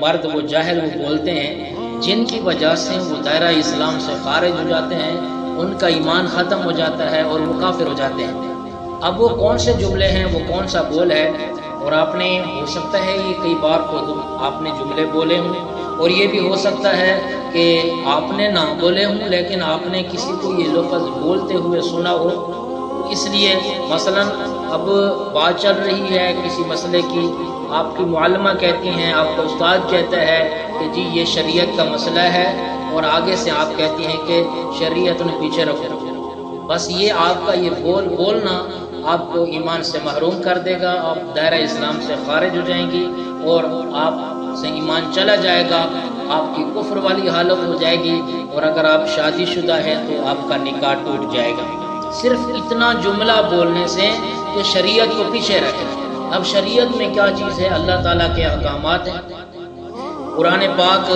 مرد وہ جاہل وہ بولتے ہیں جن کی وجہ سے وہ دائرہ اسلام سے خارج ہو جاتے ہیں، ان کا ایمان ختم ہو جاتا ہے اور وہ کافر ہو جاتے ہیں۔ اب وہ کون سے جملے ہیں، وہ کون سا بول ہے، اور آپ نے ہو سکتا ہے یہ کئی بار خود آپ نے جملے بولے ہوں، اور یہ بھی ہو سکتا ہے کہ آپ نے نہ بولے ہوں لیکن آپ نے کسی کو یہ لفظ بولتے ہوئے سنا ہو۔ اس لیے مثلا اب بات چل رہی ہے کسی مسئلے کی، آپ کی معلمہ کہتی ہیں، آپ کا استاد کہتا ہے کہ جی یہ شریعت کا مسئلہ ہے، اور آگے سے آپ کہتی ہیں کہ شریعت نے پیچھے رکھو۔ بس یہ آپ کا یہ بولنا آپ کو ایمان سے محروم کر دے گا، آپ دائرہ اسلام سے خارج ہو جائیں گی اور آپ سے ایمان چلا جائے گا، آپ کی کفر والی حالت ہو جائے گی، اور اگر آپ شادی شدہ ہیں تو آپ کا نکاح ٹوٹ جائے گا، صرف اتنا جملہ بولنے سے کہ شریعت کو پیچھے رکھے۔ اب شریعت میں کیا چیز ہے؟ اللہ تعالیٰ کے احکامات ہیں، قرآن پاک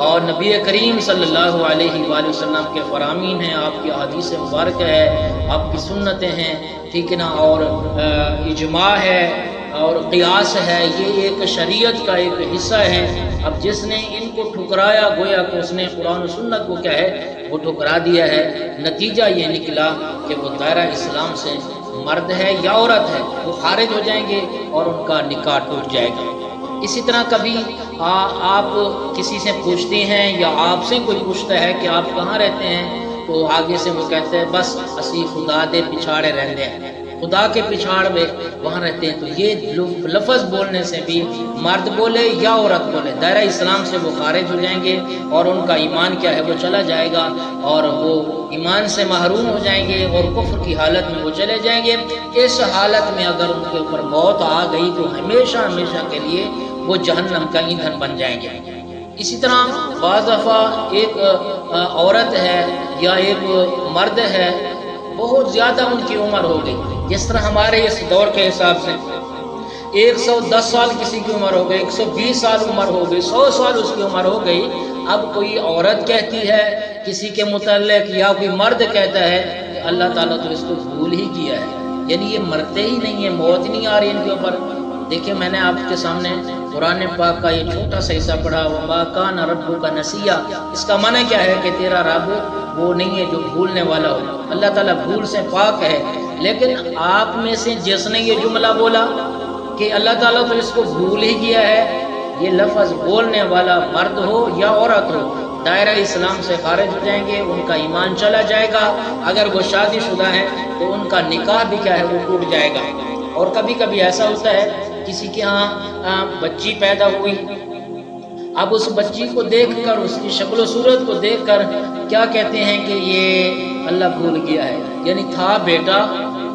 اور نبی کریم صلی اللہ علیہ وآلہ وسلم کے فرامین ہیں، آپ کی حدیث مبارک ہے، آپ کی سنتیں ہیں، ٹھیک ہے نا، اور اجماع ہے اور قیاس ہے، یہ ایک شریعت کا ایک حصہ ہے۔ اب جس نے ان کو ٹھکرایا گویا کہ اس نے قرآن و سنت کو کیا ہے وہ ٹھکرا دیا ہے۔ نتیجہ یہ نکلا کہ وہ دائرہ اسلام سے مرد ہے یا عورت ہے وہ خارج ہو جائیں گے اور ان کا نکاح ٹوٹ جائے گا۔ اسی طرح کبھی آپ کسی سے پوچھتے ہیں یا آپ سے کوئی پوچھتا ہے کہ آپ کہاں رہتے ہیں، تو آگے سے وہ کہتے ہیں بس اسی خدا دے پچھاڑے رہتے ہیں، خدا کے پچھاڑ میں وہاں رہتے ہیں۔ تو یہ لفظ بولنے سے بھی مرد بولے یا عورت بولے دائرہ اسلام سے وہ خارج ہو جائیں گے، اور ان کا ایمان کیا ہے وہ چلا جائے گا، اور وہ ایمان سے محروم ہو جائیں گے اور کفر کی حالت میں وہ چلے جائیں گے۔ اس حالت میں اگر ان کے اوپر موت آ گئی تو ہمیشہ ہمیشہ کے لیے وہ جہنم کا ایندھن بن جائیں گے۔ اسی طرح بعض دفعہ ایک عورت ہے یا ایک مرد ہے، بہت زیادہ ان کی عمر ہو گئی، جس طرح ہمارے اس دور کے حساب سے 110 سال کسی کی عمر ہو گئی، 120 سال عمر ہو گئی، 100 سال اس کی عمر ہو گئی۔ اب کوئی عورت کہتی ہے کسی کے متعلق یا کوئی مرد کہتا ہے کہ اللہ تعالیٰ تو اس کو بھول ہی کیا ہے، یعنی یہ مرتے ہی نہیں ہیں، موت نہیں آ رہی ان کے اوپر۔ دیکھیں میں نے آپ کے سامنے قرآن پاک کا یہ چھوٹا سا حصہ پڑھا، وَمَا كَانَ رَبُّكَ نَسِيًّا، اس کا معنی کیا ہے کہ تیرا رب وہ نہیں ہے جو بھولنے والا ہو، اللہ تعالیٰ بھول سے پاک ہے۔ لیکن آپ میں سے جس نے یہ جملہ بولا کہ اللہ تعالیٰ تو اس کو بھول ہی گیا ہے، یہ لفظ بولنے والا مرد ہو یا عورت ہو دائرہ اسلام سے خارج ہو جائیں گے، ان کا ایمان چلا جائے گا۔ اگر وہ شادی شدہ ہیں تو ان کا نکاح بھی کیا ہے وہ ٹوٹ جائے گا۔ اور کبھی کبھی ایسا ہوتا ہے کسی کے ہاں بچی پیدا ہوئی، اب اس بچی کو دیکھ کر اس کی شکل و صورت کو دیکھ کر کیا کہتے ہیں کہ یہ اللہ بھول گیا ہے، یعنی تھا بیٹا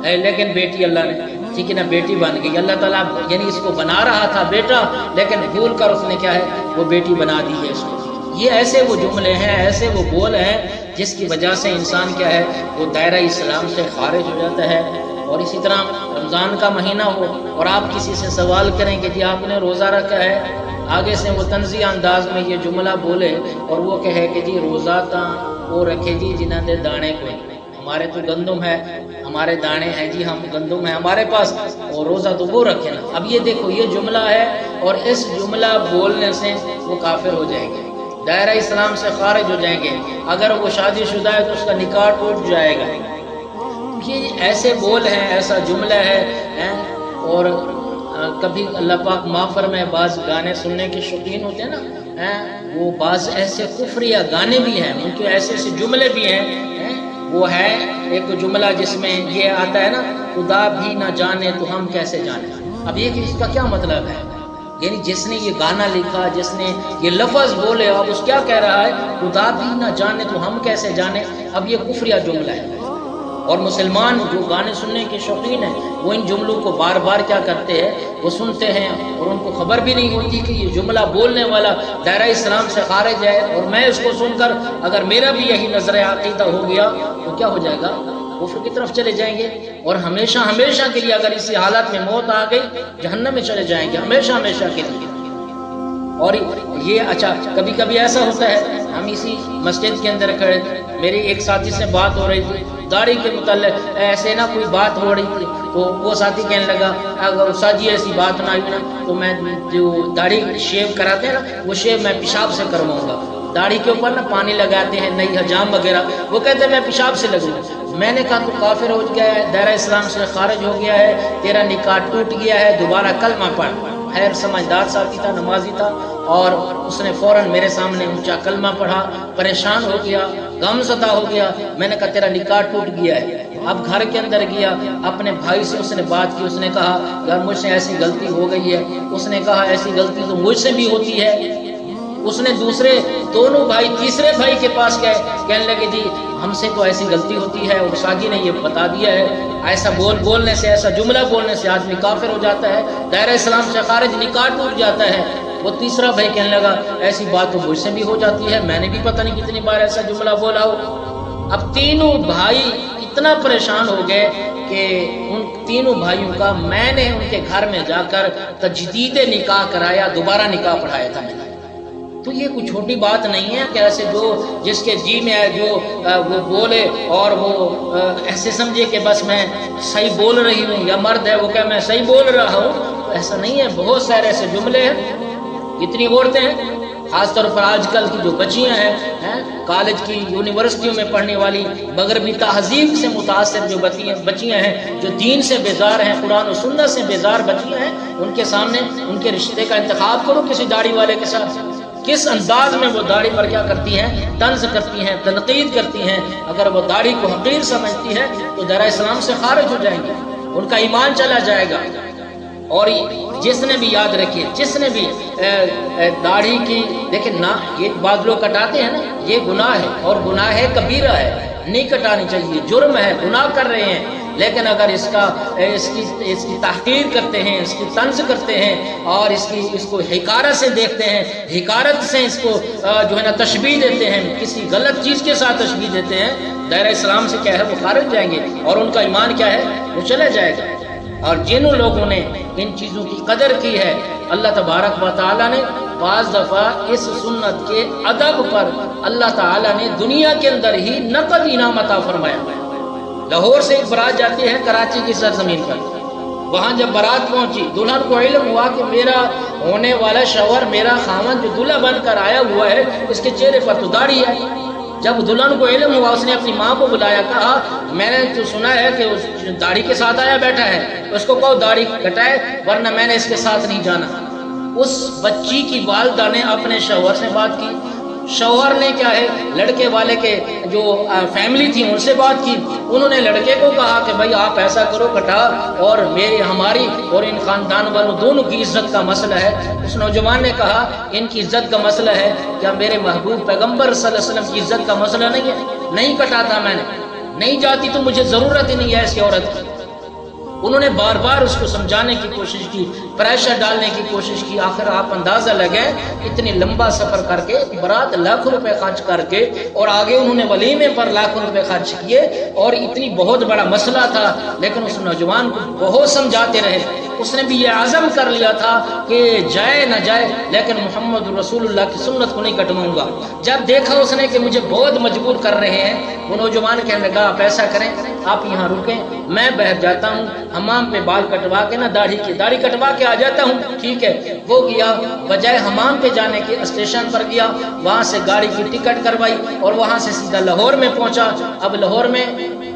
ہے لیکن بیٹی اللہ نے ٹھیک ہے نا بیٹی بن گئی، اللہ تعالیٰ یعنی اس کو بنا رہا تھا بیٹا لیکن بھول کر اس نے کیا ہے وہ بیٹی بنا دی ہے اس کو۔ یہ ایسے وہ جملے ہیں، ایسے وہ بول ہیں جس کی وجہ سے انسان کیا ہے وہ دائرہ اسلام سے خارج ہو جاتا ہے۔ اور اسی طرح رمضان کا مہینہ ہو اور آپ کسی سے سوال کریں کہ جی آپ نے روزہ رکھا ہے، آگے سے وہ طنزیہ انداز میں یہ جملہ بولے اور وہ کہے کہ جی روزہ تاں وہ رکھے جی جنہاں دے دانے کوئی، ہمارے تو گندم ہے، ہمارے دانے ہیں جی، ہم گندم ہے ہمارے پاس، اور روزہ تو وہ رکھے نا۔ اب یہ دیکھو یہ جملہ ہے اور اس جملہ بولنے سے وہ کافر ہو جائیں گے، دائرہ اسلام سے خارج ہو جائیں گے۔ اگر وہ شادی شدہ ہے تو اس کا نکاح ٹوٹ جائے گا۔ یہ ایسے بول ہیں، ایسا جملہ ہے۔ اور کبھی اللہ پاک معاف فرمائے بعض گانے سننے کے شوقین ہوتے ہیں نا، وہ بعض ایسے کفریہ گانے بھی ہیں، ان کے ایسے ایسے جملے بھی ہیں۔ وہ ہے ایک جملہ جس میں یہ آتا ہے نا، خدا بھی نہ جانے تو ہم کیسے جانے۔ اب یہ اس کا کیا مطلب ہے؟ یعنی جس نے یہ گانا لکھا، جس نے یہ لفظ بولے، اب اس کیا کہہ رہا ہے خدا بھی نہ جانے تو ہم کیسے جانے۔ اب یہ کفریہ جملہ ہے، اور مسلمان جو گانے سننے کے شوقین ہیں وہ ان جملوں کو بار بار کیا کرتے ہیں وہ سنتے ہیں، اور ان کو خبر بھی نہیں ہوتی کہ یہ جملہ بولنے والا دائرہ اسلام سے خارج ہے، اور میں اس کو سن کر اگر میرا بھی یہی نظر عقیدہ ہو گیا تو کیا ہو جائے گا، کفر کی طرف چلے جائیں گے، اور ہمیشہ ہمیشہ کے لیے اگر اسی حالت میں موت آ گئی جہنم میں چلے جائیں گے ہمیشہ ہمیشہ کے لیے۔ اور یہ اچھا کبھی کبھی ایسا ہوتا ہے، ہم اسی مسجد کے اندر کھڑے، میری ایک ساتھی سے بات ہو رہی تھی، داڑھی کے متعلق ایسے نہ کوئی بات ہو رہی تھی تو وہ ساتھی کہنے لگا اگر استاد جی ایسی بات نہ ہوئی نا تو میں جو داڑھی شیو کراتے ہیں نا وہ شیو میں پیشاب سے کرواؤں گا. داڑھی کے اوپر نا پانی لگاتے ہیں نئی حجام وغیرہ, وہ کہتے ہیں میں پیشاب سے لگوں. میں نے کہا تو کافر ہو گیا ہے, دائرہ اسلام سے خارج ہو گیا ہے, تیرا نکاح ٹوٹ گیا ہے, دوبارہ کلمہ پڑھ. خیر سمجھدار ساتھی تھا, نمازی تھا, اور اس نے فوراً میرے سامنے اونچا کلمہ پڑھا. پریشان ہو گیا, غم زدہ ہو گیا. میں نے کہا تیرا نکاح ٹوٹ گیا ہے. اب گھر کے اندر گیا, اپنے بھائی سے اس نے بات کی. اس نے کہا یار مجھ سے ایسی غلطی ہو گئی ہے. اس نے کہا ایسی غلطی تو مجھ سے بھی ہوتی ہے. اس نے دوسرے دونوں بھائی تیسرے بھائی کے پاس گئے, کہنے لگے جی ہم سے تو ایسی غلطی ہوتی ہے, اور ساجی نے یہ بتا دیا ہے. ایسا بولنے سے, ایسا جملہ بولنے سے آدمی کافر ہو جاتا ہے, دائرہ اسلام سے خارج, نکاح ٹوٹ جاتا ہے. وہ تیسرا بھائی کہنے لگا ایسی بات تو مجھ سے بھی ہو جاتی ہے, میں نے بھی پتہ نہیں کتنی بار ایسا جملہ بولا ہو. اب تینوں بھائی اتنا پریشان ہو گئے کہ ان تینوں بھائیوں کا میں نے ان کے گھر میں جا کر تجدید نکاح کرایا, دوبارہ نکاح پڑھایا تھا میں نے. تو یہ کوئی چھوٹی بات نہیں ہے کہ ایسے جو جس کے جی میں ہے جو وہ بولے اور وہ ایسے سمجھے کہ بس میں صحیح بول رہی ہوں, یا مرد ہے وہ کہ میں صحیح بول رہا ہوں. تو ایسا نہیں ہے, بہت سارے ایسے جملے ہیں. اتنی عورتیں ہیں, خاص طور پر آج کل کی جو بچیاں ہیں کالج کی یونیورسٹیوں میں پڑھنے والی, مغربی تہذیب سے متاثر جو بچیاں ہیں, جو دین سے بیزار ہیں, قرآن و سنت سے بیزار بچیاں ہیں, ان کے سامنے ان کے رشتے کا انتخاب کرو کسی داڑھی والے کے ساتھ. کس انداز میں وہ داڑھی پر کیا کرتی ہیں, طنز کرتی ہیں, تنقید کرتی ہیں. اگر وہ داڑھی کو حقیر سمجھتی ہے تو دائرہ اسلام سے خارج ہو جائیں گے, ان کا ایمان چلا جائے گا. اور جس نے بھی یاد رکھیے, جس نے بھی داڑھی کی دیکھیں نا, یہ بعض لوگ کٹاتے ہیں نا, یہ گناہ ہے اور گناہ ہے کبیرہ ہے, نہیں کٹانی چاہیے, جرم ہے, گناہ کر رہے ہیں. لیکن اگر اس کی تحقیر کرتے ہیں, اس کی طنز کرتے ہیں, اور اس کو حقارت سے دیکھتے ہیں, حقارت سے اس کو جو ہے نا تشبیہ دیتے ہیں, کسی غلط چیز کے ساتھ تشبیہ دیتے ہیں, دائرہ اسلام سے کیا ہے وہ خارج جائیں گے, اور ان کا ایمان کیا ہے وہ چلا جائے گا. اور جن لوگوں نے ان چیزوں کی قدر کی ہے, اللہ تبارک و تعالیٰ نے بعض دفعہ اس سنت کے ادب پر اللہ تعالیٰ نے دنیا کے اندر ہی نقد انعام عطا فرمایا. لاہور سے ایک بارات جاتی ہے کراچی کی سرزمین پر. وہاں جب بارات پہنچی, دلہن کو علم ہوا کہ میرا ہونے والا شوہر, میرا خاوند جو دلہا بن کر آیا ہوا ہے, اس کے چہرے پر تو داڑھی ہے. جب دلہن کو علم ہوا, اس نے اپنی ماں کو بلایا, کہا میں نے تو سنا ہے کہ اس داڑھی کے ساتھ آیا بیٹھا ہے, اس کو کہو داڑھی کٹائے ورنہ میں نے اس کے ساتھ نہیں جانا. اس بچی کی والدہ نے اپنے شوہر سے بات کی. شوہر نے کیا ہے لڑکے والے کے جو فیملی تھی ان سے بات کی. انہوں نے لڑکے کو کہا کہ بھائی آپ ایسا کرو, کٹا, اور ہماری اور ان خاندان والوں دونوں کی عزت کا مسئلہ ہے. اس نوجوان نے کہا ان کی عزت کا مسئلہ ہے, کیا میرے محبوب پیغمبر صلی اللہ علیہ وسلم کی عزت کا مسئلہ نہیں ہے؟ نہیں کٹاتا میں نے, نہیں جاتی تو مجھے ضرورت ہی نہیں ہے ایسی عورت کی. انہوں نے بار بار اس کو سمجھانے کی کوشش کی, پریشر ڈالنے کی کوشش کی. آخر آپ اندازہ لگائیں, اتنی لمبا سفر کر کے, برات لاکھوں روپے خرچ کر کے, اور آگے انہوں نے ولیمے پر لاکھوں روپے خرچ کیے, اور اتنی بہت بڑا مسئلہ تھا. لیکن اس نوجوان کو بہت سمجھاتے رہے. اس نے بھی یہ عزم کر لیا تھا کہ جائے نہ جائے لیکن محمد رسول اللہ کی سنت کو نہیں کٹواؤں گا. جب دیکھا اس نے کہ مجھے بہت مجبور کر رہے ہیں, وہ نوجوان کہنے لگا آپ ایسا کریں, آپ یہاں رکیں, میں باہر جاتا ہوں, حمام پہ بال کٹوا کے نا داڑھی کٹوا کے آ جاتا ہوں. ٹھیک ہے. وہ گیا, بجائے حمام پہ جانے کے اسٹیشن پر گیا, وہاں سے گاڑی کی ٹکٹ کروائی, اور وہاں سے سیدھا لاہور میں پہنچا. اب لاہور میں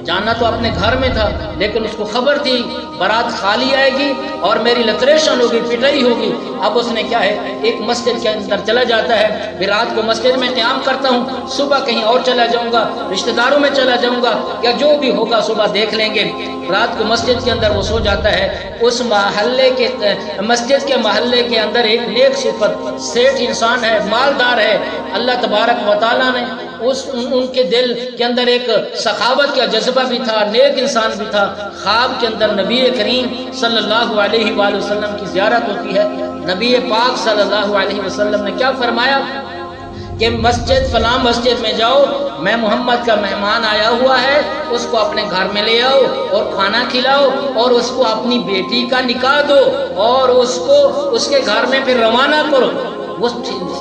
جانا تو اپنے گھر میں تھا, لیکن اس کو خبر تھی بارات خالی آئے گی اور میری لتریشن ہوگی, پٹائی ہوگی. اب اس نے کیا ہے ایک مسجد کے اندر چلا جاتا ہے, پھر رات کو مسجد میں قیام کرتا ہوں, صبح کہیں اور چلا جاؤں گا, رشتہ داروں میں چلا جاؤں گا, یا جو بھی ہوگا صبح دیکھ لیں گے. رات کو مسجد کے اندر وہ سو جاتا ہے. اس محلے کے مسجد کے محلے کے اندر ایک نیک صفت سیٹھ انسان ہے, مالدار ہے. اللہ تبارک و تعالیٰ نے ان کے دل کے اندر ایک سخاوت کا جذبہ بھی تھا, نیک انسان بھی تھا. خواب کے اندر نبی کریم صلی اللہ علیہ وآلہ وسلم کی زیارت ہوتی ہے. نبی پاک صلی اللہ علیہ وسلم نے کیا فرمایا کہ فلاں مسجد میں جاؤ, میں محمد کا مہمان آیا ہوا ہے, اس کو اپنے گھر میں لے آؤ اور کھانا کھلاؤ, اور اس کو اپنی بیٹی کا نکاح دو, اور اس کو اس کے گھر میں پھر روانہ کرو. وہ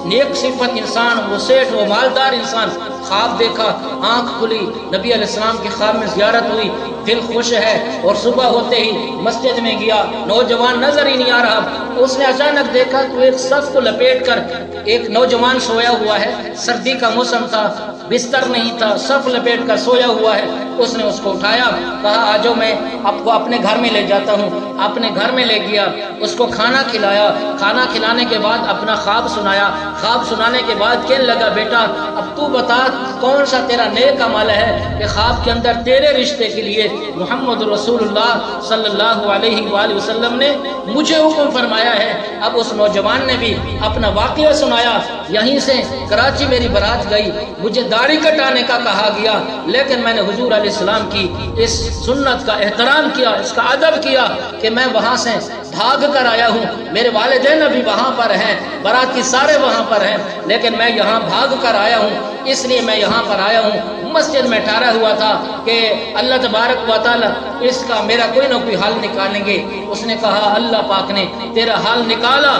نیک صفت انسان، وہ سیٹ، وہ مالدار انسان خواب دیکھا، آنکھ کھلی، نبی علیہ السلام کے خواب میں زیارت ہوئی، دل خوش ہے، اور صبح ہوتے ہی مسجد میں گیا، نوجوان نظر ہی نہیں آ رہا، اس نے اچانک دیکھا کہ ایک صف کو لپیٹ کر ایک نوجوان سویا ہوا ہے، سردی کا موسم تھا، بستر نہیں تھا، صف لپیٹ کر سویا ہوا ہے۔ اس نے اس کو اٹھایا، کہا آجو میں آپ کو اپنے گھر میں لے جاتا ہوں، اپنے گھر میں لے گیا، اس کو کھانا کھلایا، کھانا کھلانے کے بعد اپنا خواب سنایا، خواب سنانے کے بعد کہنے لگا بیٹا اب تو بتا کون سا تیرا نیک عمل ہے کہ خواب کے اندر تیرے رشتے کے لیے محمد رسول اللہ صلی اللہ علیہ وآلہ وسلم نے مجھے حکم فرمایا ہے۔ اب اس نوجوان نے بھی اپنا واقعہ سنایا، یہیں سے کراچی میری بارات گئی، مجھے داڑھی کٹانے کا کہا گیا، لیکن میں نے حضور علیہ السلام کی اس سنت کا احترام کیا، اس کا ادب کیا کہ میں وہاں سے بھاگ کر آیا ہوں، میرے والدین ابھی وہاں پر ہیں، باراتی سارے وہاں پر ہیں، لیکن میں یہاں بھاگ کر آیا ہوں، اس لیے میں یہاں پر آیا ہوں۔ مسجد میں ٹھہرا ہوا تھا کہ اللہ تبارک و تعالی اس کا میرا کوئی نہ کوئی حل نکالیں گے۔ اس نے کہا اللہ پاک نے تیرا حل نکالا،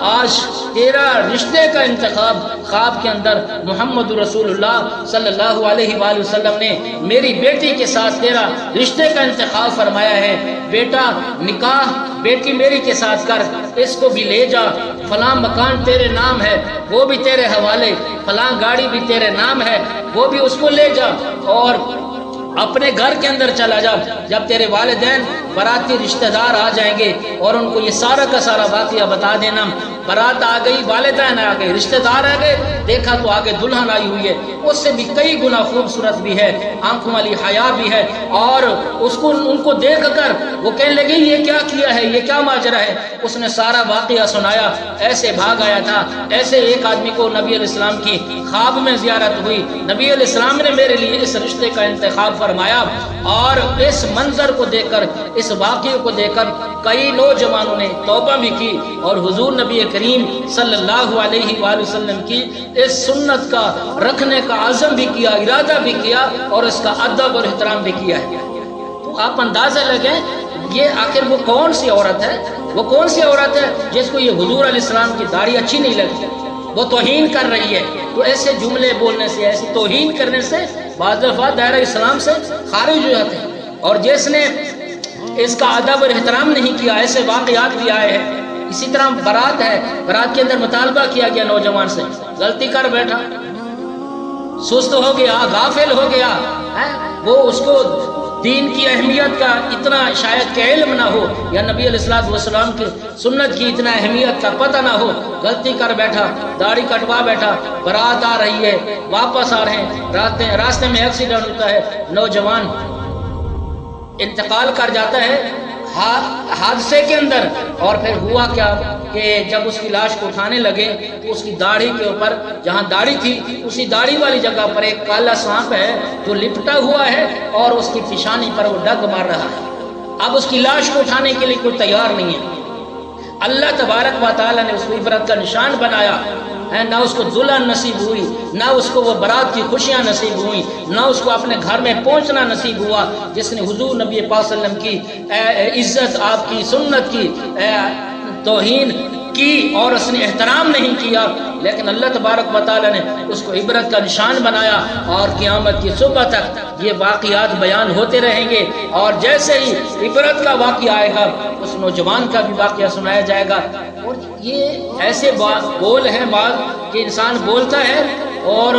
آج تیرا رشتے کا انتخاب خواب کے اندر محمد رسول اللہ صلی اللہ علیہ وآلہ وسلم نے میری بیٹی کے ساتھ تیرا رشتے کا انتخاب فرمایا ہے، بیٹا نکاح بیٹی میری کے ساتھ کر، اس کو بھی لے جا، فلاں مکان تیرے نام ہے وہ بھی تیرے حوالے، فلاں گاڑی بھی تیرے نام ہے وہ بھی اس کو لے جا، اور اپنے گھر کے اندر چلا جا۔ جب تیرے والدین باراتی رشتہ دار آ جائیں گے اور ان کو یہ سارا کا سارا واقعہ بتا دینا، بارات آ گئی، والدین آ گئے، رشتہ دار آ گئے، دیکھا تو آگے دلہن آئی ہوئی ہے، اس سے بھی کئی گنا خوبصورت بھی ہے، آنکھوں والی حیا بھی ہے، اور اس کو ان کو دیکھ کر وہ کہنے لگی یہ کیا کیا ہے، یہ کیا ماجرا ہے۔ اس نے سارا واقعہ سنایا، ایسے بھاگ آیا تھا، ایسے ایک آدمی کو نبی علیہ السلام کی خواب میں زیارت ہوئی، نبی علیہ السلام نے میرے لیے اس رشتے کا انتخاب فرمایا، اور اس منظر کو دیکھ کر، اس واقعے کو دیکھ کر کئی نوجوانوں نے توبہ بھی کی، اور حضور نبی کریم صلی اللہ علیہ وآلہ وسلم کی اس سنت کا رکھنے کا عزم بھی کیا، ارادہ بھی کیا، اور اس کا ادب اور احترام بھی کیا ہے۔ تو آپ اندازہ لگیں یہ آخر وہ کون سی عورت ہے، وہ کون سی عورت ہے جس کو یہ حضور علیہ السلام کی داڑھی اچھی نہیں لگتی، وہ توہین کر رہی ہے۔ تو ایسے جملے بولنے سے، ایسی توہین کرنے سے بعض دفعہ دائرہ اسلام سے خارج ہو جاتے ہیں، اور جس نے اس کا ادب اور احترام نہیں کیا، ایسے واقعات بھی آئے ہیں۔ اسی طرح بارات ہے، بارات کے اندر مطالبہ کیا گیا نوجوان سے، غلطی کر بیٹھا، سست ہو گیا، غافل ہو گیا، وہ اس کو دین کی اہمیت کا اتنا شاید کہ علم نہ ہو، یا نبی علیہ السلام کی سنت کی اتنا اہمیت کا پتہ نہ ہو، غلطی کر بیٹھا، داڑھی کٹوا بیٹھا، بارات آ رہی ہے، واپس آ رہے ہیں، راستے میں ایکسیڈنٹ ہوتا ہے، نوجوان انتقال کر جاتا ہے حادثے کے اندر۔ اور پھر ہوا کیا کہ جب اس کی لاش کو اٹھانے لگے تو اس کی داڑھی کے اوپر، جہاں داڑھی تھی اسی داڑھی والی جگہ پر ایک کالا سانپ ہے جو لپٹا ہوا ہے، اور اس کی پیشانی پر وہ ڈگ مار رہا ہے۔ اب اس کی لاش کو اٹھانے کے لیے کوئی تیار نہیں ہے۔ اللہ تبارک و تعالیٰ نے اس کو عبرت کا نشان بنایا ہے، نہ اس کو دلہن نصیب ہوئی، نہ اس کو وہ برات کی خوشیاں نصیب ہوئیں، نہ اس کو اپنے گھر میں پہنچنا نصیب ہوا، جس نے حضور نبی پاک صلی اللہ علیہ وسلم کی عزت، آپ کی سنت کی توہین کی اور اس نے احترام نہیں کیا، لیکن اللہ تبارک و تعالیٰ نے اس کو عبرت کا نشان بنایا، اور قیامت کی صبح تک یہ واقعات بیان ہوتے رہیں گے، اور جیسے ہی عبرت کا واقعہ آئے گا اس نوجوان کا بھی واقعہ سنایا جائے گا۔ اور یہ ایسے بول ہیں بعض کہ انسان بولتا ہے اور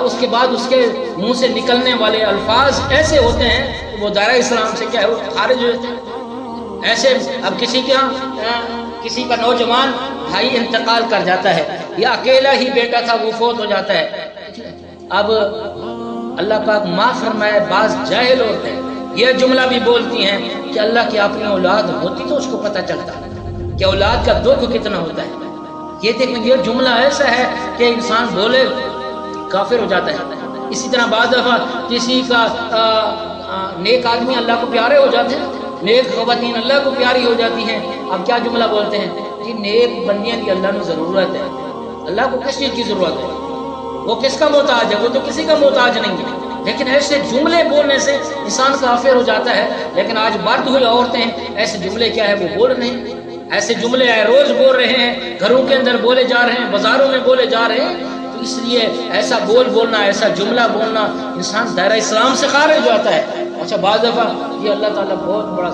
اس کے بعد اس کے منہ سے نکلنے والے الفاظ ایسے ہوتے ہیں کہ وہ دائرہ اسلام سے کیا ہے وہ خارج ہو جاتے ہیں۔ ایسے اب کسی کے کسی کا نوجوان بھائی انتقال کر جاتا ہے، یا اکیلا ہی بیٹا تھا وہ فوت ہو جاتا ہے، اب اللہ پاک معاف فرمائے بعض جاہل ہوتے ہیں یہ جملہ بھی بولتی ہیں کہ اللہ کی اپنی اولاد ہوتی تو اس کو پتہ چلتا کہ اولاد کا دکھ کتنا ہوتا ہے۔ یہ دیکھیں یہ جملہ ایسا ہے کہ انسان بولے کافر ہو جاتا ہے۔ اسی طرح بعض دفعہ کسی کا نیک آدمی اللہ کو پیارے ہو جاتے ہیں، نیک خواتین اللہ کو پیاری ہو جاتی ہیں، اب کیا جملہ بولتے ہیں کہ نیک بندیاں کی اللہ کو ضرورت ہے، اللہ کو کس چیز کی ضرورت ہے، وہ کس کا محتاج ہے، وہ تو کسی کا محتاج نہیں ہے۔ لیکن ایسے جملے بولنے سے انسان کافر ہو جاتا ہے، لیکن آج مرد ہوئے عورتیں ایسے جملے کیا ہے وہ بول رہے ہیں۔ ایسے جملے روز بول رہے ہیں، گھروں کے اندر بولے جا رہے ہیں، بازاروں میں بولے جا رہے ہیں، تو اس لیے ایسا بولنا، ایسا جملہ بولنا انسان دائرہ اسلام سے خارج ہو جاتا ہے۔ اچھا بعض دفعہ یہ اللہ تعالیٰ بہت بڑا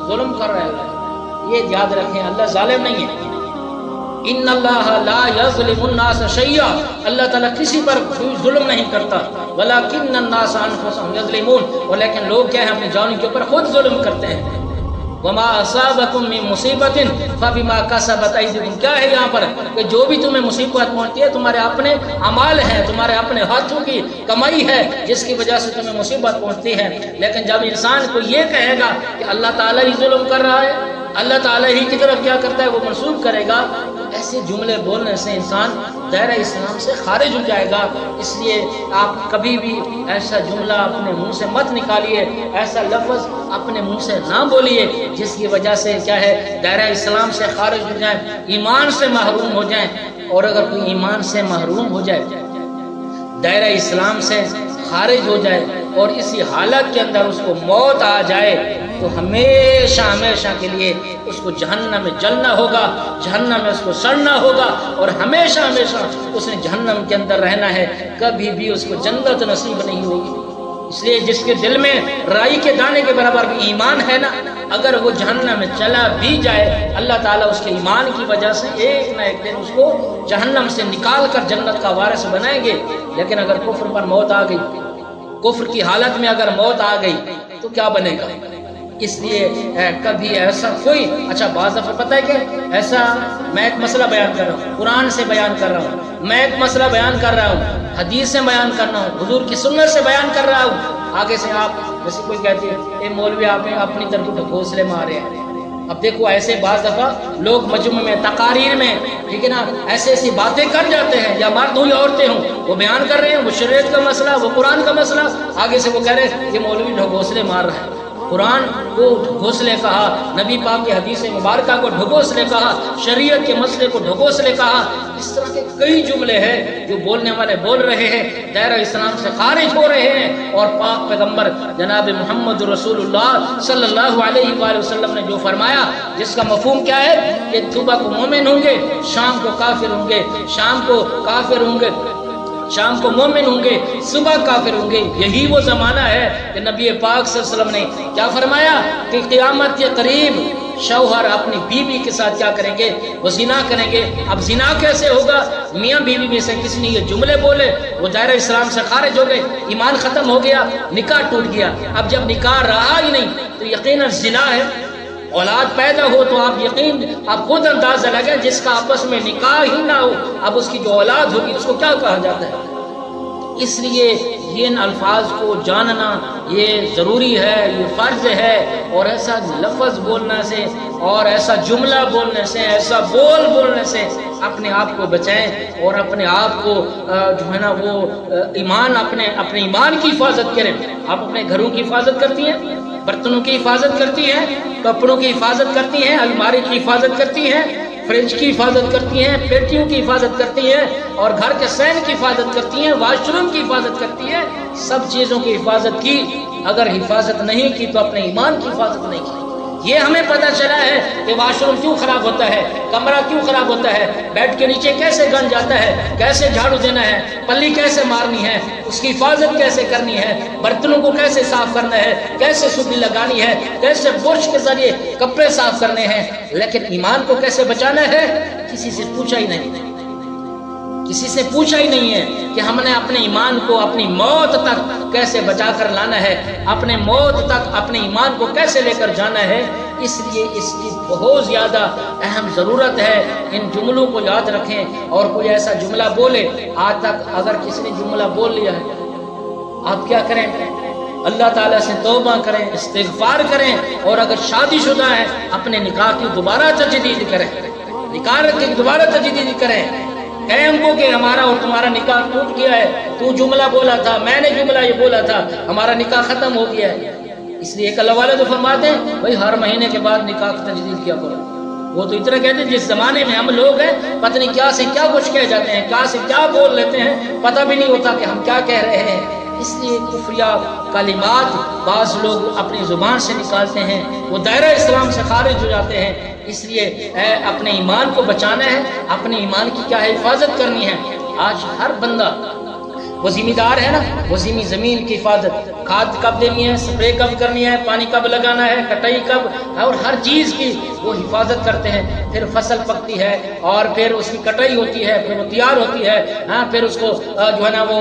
ظلم کر رہا ہے، یہ یاد رکھیں اللہ ظالم نہیں ہے۔ ان اللہ لا یظلم الناس شیئا، اللہ تعالیٰ کسی پر کوئی ظلم نہیں کرتا، ولکن الناس انفسهم یظلمون، اور لیکن لوگ کیا ہے اپنی جانوں کے اوپر خود ظلم کرتے ہیں۔ وما اصابکم من مصیبت فبما کسبت ایدیکم، کیا ہے یہاں پر کہ جو بھی تمہیں مصیبت پہنچتی ہے تمہارے اپنے اعمال ہیں، تمہارے اپنے ہاتھوں کی کمائی ہے جس کی وجہ سے تمہیں مصیبت پہنچتی ہے۔ لیکن جب انسان کو یہ کہے گا کہ اللہ تعالیٰ ہی ظلم کر رہا ہے، اللہ تعالیٰ ہی کی طرف کیا کرتا ہے وہ منسوب کرے گا، ایسے جملے بولنے سے انسان دائرہ اسلام سے خارج ہو جائے گا۔ اس لیے آپ کبھی بھی ایسا جملہ اپنے منہ سے مت نکالیے، ایسا لفظ اپنے منہ سے نہ بولیے جس کی وجہ سے کیا ہے دائرہ اسلام سے خارج ہو جائیں، ایمان سے محروم ہو جائیں۔ اور اگر کوئی ایمان سے محروم ہو جائے، دائرہ اسلام سے خارج ہو جائے اور اسی حالت کے اندر اس کو موت آ جائے تو ہمیشہ ہمیشہ کے لیے اس کو جہنم میں جلنا ہوگا، جہنم میں اس کو سڑنا ہوگا، اور ہمیشہ ہمیشہ اس نے جہنم کے اندر رہنا ہے، کبھی بھی اس کو جنت نصیب نہیں ہوگی۔ اس لیے جس کے دل میں رائی کے دانے کے برابر بھی ایمان ہے نا، اگر وہ جہنم میں چلا بھی جائے اللہ تعالیٰ اس کے ایمان کی وجہ سے ایک نہ ایک دن اس کو جہنم سے نکال کر جنت کا وارث بنائیں گے۔ لیکن اگر کفر پر موت آ گئی، کفر کی حالت میں اگر موت آ گئی تو کیا بنے گا؟ اس لیے کبھی ایسا کوئی اچھا بعض دفعہ پتہ ہے کہ ایسا میں ایک مسئلہ بیان کر رہا ہوں، قرآن سے بیان کر رہا ہوں، میں ایک مسئلہ بیان کر رہا ہوں، حدیث سے بیان کر رہا ہوں، حضور کی سنت سے بیان کر رہا ہوں، آگے سے آپ جیسے کوئی کہتی ہے اے مولوی آپ اپنی طرف ڈھکوسلے مارے ہیں۔ اب دیکھو ایسے بعض دفعہ لوگ مجمع میں تقاریر میں ٹھیک ہے نا ایسے ایسی باتیں کر جاتے ہیں، یا مرد ہوں یا عورتیں ہوں، وہ بیان کر رہے ہیں وہ شریعت کا مسئلہ، وہ قرآن کا مسئلہ، آگے سے وہ کہہ رہے ہیں یہ مولوی ڈھکوسلے مار رہا ہے۔ قرآن کو ڈھکوسلے کہا، نبی پاک کی حدیث مبارکہ کو ڈھکوسلے کہا، شریعت کے مسئلے کو ڈھکوسلے کہا۔ اس طرح کے کئی جملے ہیں جو بولنے والے بول رہے ہیں، دائرہ اسلام سے خارج ہو رہے ہیں، اور پاک پیغمبر جناب محمد رسول اللہ صلی اللہ علیہ وآلہ وسلم نے جو فرمایا، جس کا مفہوم کیا ہے کہ صبح کو مومن ہوں گے، شام کو کافر ہوں گے، شام کو کافر ہوں گے، شام کو مومن ہوں گے، صبح کافر ہوں گے۔ یہی وہ زمانہ ہے کہ نبی پاک صلی اللہ علیہ وسلم نے کیا فرمایا کہ قیامت کے قریب شوہر اپنی بیوی کے ساتھ کیا کریں گے؟ وہ زنا کریں گے۔ اب زنا کیسے ہوگا؟ میاں بیوی میں سے کسی نے یہ جملے بولے، وہ دائرہ اسلام سے خارج ہو گئے، ایمان ختم ہو گیا، نکاح ٹوٹ گیا۔ اب جب نکاح رہا ہی نہیں تو یقیناً زنا ہے۔ اولاد پیدا ہو تو آپ خود اندازہ لگائیں جس کا آپس میں نکاح ہی نہ ہو، اب اس کی جو اولاد ہوگی اس کو کیا کہا جاتا ہے؟ اس لیے ان الفاظ کو جاننا یہ ضروری ہے، یہ فرض ہے، اور ایسا لفظ بولنے سے اور ایسا جملہ بولنے سے، ایسا بولنے سے اپنے آپ کو بچائیں، اور اپنے آپ کو جو ہے نا وہ ایمان اپنے ایمان کی حفاظت کریں۔ آپ اپنے گھروں کی حفاظت کرتی ہیں، برتنوں کی حفاظت کرتی ہیں، کپڑوں کی حفاظت کرتی ہیں، الماری کی حفاظت کرتی ہیں، فریج کی حفاظت کرتی ہیں، پیٹیوں کی حفاظت کرتی ہیں، اور گھر کے صحن کی حفاظت کرتی ہیں، واش روم کی حفاظت کرتی ہیں، سب چیزوں کی حفاظت کی۔ اگر حفاظت نہیں کی تو اپنے ایمان کی حفاظت نہیں کی۔ یہ ہمیں پتہ چلا ہے کہ واش روم کیوں خراب ہوتا ہے، کمرہ کیوں خراب ہوتا ہے، بیڈ کے نیچے کیسے گند جاتا ہے، کیسے جھاڑو دینا ہے، پلی کیسے مارنی ہے، اس کی حفاظت کیسے کرنی ہے، برتنوں کو کیسے صاف کرنا ہے، کیسے سوٹی لگانی ہے، کیسے برش کے ذریعے کپڑے صاف کرنے ہیں۔ لیکن ایمان کو کیسے بچانا ہے کسی سے پوچھا ہی نہیں، کسی سے پوچھا ہی نہیں ہے کہ ہم نے اپنے ایمان کو اپنی موت تک کیسے بچا کر لانا ہے، اپنے موت تک اپنے ایمان کو کیسے لے کر جانا ہے۔ اس لیے اس کی بہت زیادہ اہم ضرورت ہے، ان جملوں کو یاد رکھیں۔ اور کوئی ایسا جملہ بولے، آج تک اگر کسی نے جملہ بول لیا ہے، آپ کیا کریں؟ اللہ تعالیٰ سے توبہ کریں، استغفار کریں، اور اگر شادی شدہ ہے اپنے نکاح کی دوبارہ تجدید کریں، نکاح کی دوبارہ تجدید کریں۔ کہیں ان کو کہ ہمارا اور تمہارا نکاح ٹوٹ گیا ہے، تو جملہ بولا تھا، میں نے جملہ یہ بولا تھا، ہمارا نکاح ختم ہو گیا ہے۔ اس لیے ایک اللہ والے تو فرماتے ہیں بھائی ہر مہینے کے بعد نکاح کی تجدید کیا کرو۔ وہ تو اتنا کہتے ہیں جس زمانے میں ہم لوگ ہیں پتہ نہیں کیا سے کیا کچھ کہہ جاتے ہیں، کیا سے کیا بول لیتے ہیں، پتہ بھی نہیں ہوتا کہ ہم کیا کہہ رہے ہیں۔ اس لیے کفریہ کلمات بعض لوگ اپنی زبان سے نکالتے ہیں، وہ دائرہ اسلام سے خارج ہو جاتے ہیں۔ اس لیے اپنے ایمان کو بچانا ہے، اپنے ایمان کی کیا ہے حفاظت کرنی ہے۔ آج ہر بندہ وہ ذمہ دار ہے نا، وہ زمین کی حفاظت، کھاد کب دینی ہے، سپرے کب کرنی ہے، پانی کب لگانا ہے، کٹائی کب، اور ہر چیز کی وہ حفاظت کرتے ہیں۔ پھر فصل پکتی ہے اور پھر اس کی کٹائی ہوتی ہے، پھر وہ تیار ہوتی ہے، پھر اس کو جو ہے نا وہ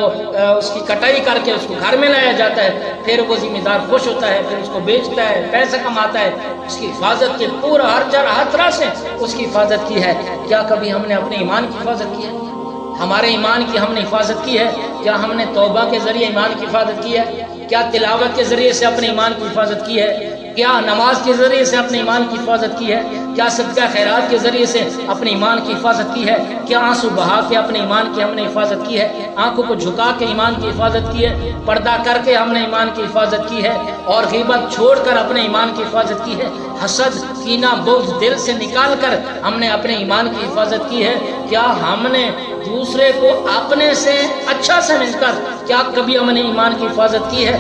اس کی کٹائی کر کے اس کو گھر میں لایا جاتا ہے، پھر وہ ذمہ دار خوش ہوتا ہے، پھر اس کو بیچتا ہے، پیسہ کماتا ہے، اس کی حفاظت کی پورا ہر طرح سے اس کی حفاظت کی ہے۔ کیا کبھی ہم نے اپنے ایمان کی حفاظت کی ہے؟ ہمارے ایمان کی ہم نے حفاظت کی ہے؟ کیا ہم نے توبہ کے ذریعے ایمان کی حفاظت کی ہے؟ کیا تلاوت کے ذریعے سے اپنے ایمان کی حفاظت کی ہے؟ کیا نماز کے ذریعے سے اپنے ایمان کی حفاظت کی ہے؟ کیا صدقہ خیرات کے ذریعے سے اپنے ایمان کی حفاظت کی ہے؟ کیا آنسو بہا کے اپنے ایمان کی ہم نے حفاظت کی ہے؟ آنکھوں کو جھکا کے ایمان کی حفاظت کی ہے؟ پردہ کر کے ہم نے ایمان کی حفاظت کی ہے؟ اور غیبت چھوڑ کر اپنے ایمان کی حفاظت کی ہے؟ حسد، کینہ، بغض دل سے نکال کر ہم نے اپنے ایمان کی حفاظت کی ہے؟ کیا ہم نے دوسرے کو اپنے سے اچھا سمجھ کر کیا کبھی ہم نے ایمان کی حفاظت کی ہے؟